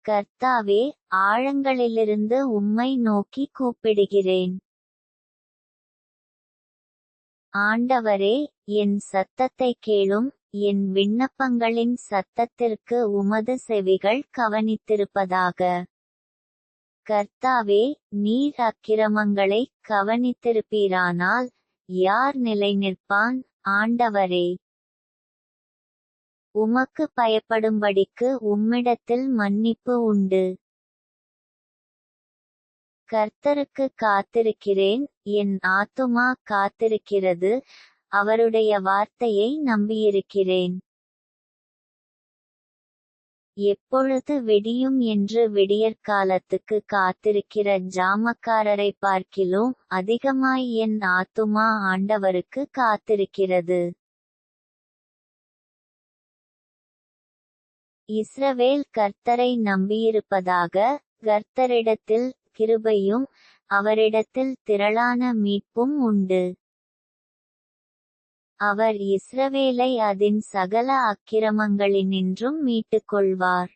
கர்த்தாவே, ஆழங்களிலிருந்து உம்மை நோக்கி கூப்பிடுகிறேன். ஆண்டவரே, என் சத்தத்தைக் கேளும். என் விண்ணப்பங்களின் சத்தத்திற்கு உமது செவிகள் கவனித்திருப்பதாக. கர்த்தாவே, நீர் அக்கிரமங்களைக் கவனித்திருப்பீரானால் யார் நிலைநிற்பான்? ஆண்டவரே, உமக்கு பயப்படும்படிக்கு உம்மிடத்தில் மன்னிப்பு உண்டு. கர்த்தருக்கு காத்திருக்கிறேன், என் ஆத்துமா காத்திருக்கிறது, அவருடைய வார்த்தையை நம்பியிருக்கிறேன். எப்பொழுது விடியும் என்று விடியற்காலத்துக்கு காத்திருக்கிற ஜாமக்காரரை பார்க்கிலும் அதிகமாய் என் ஆத்துமா ஆண்டவருக்கு காத்திருக்கிறது. இஸ்ரவேல் கர்த்தரை நம்பியிருப்பதாக. கர்த்தரிடத்தில் கிருபையும் அவரிடத்தில் திரளான மீட்பும் உண்டு. அவர் இஸ்ரவேலை அதின் சகல அக்கிரமங்களினின்றும் மீட்டுக்கொள்வார்.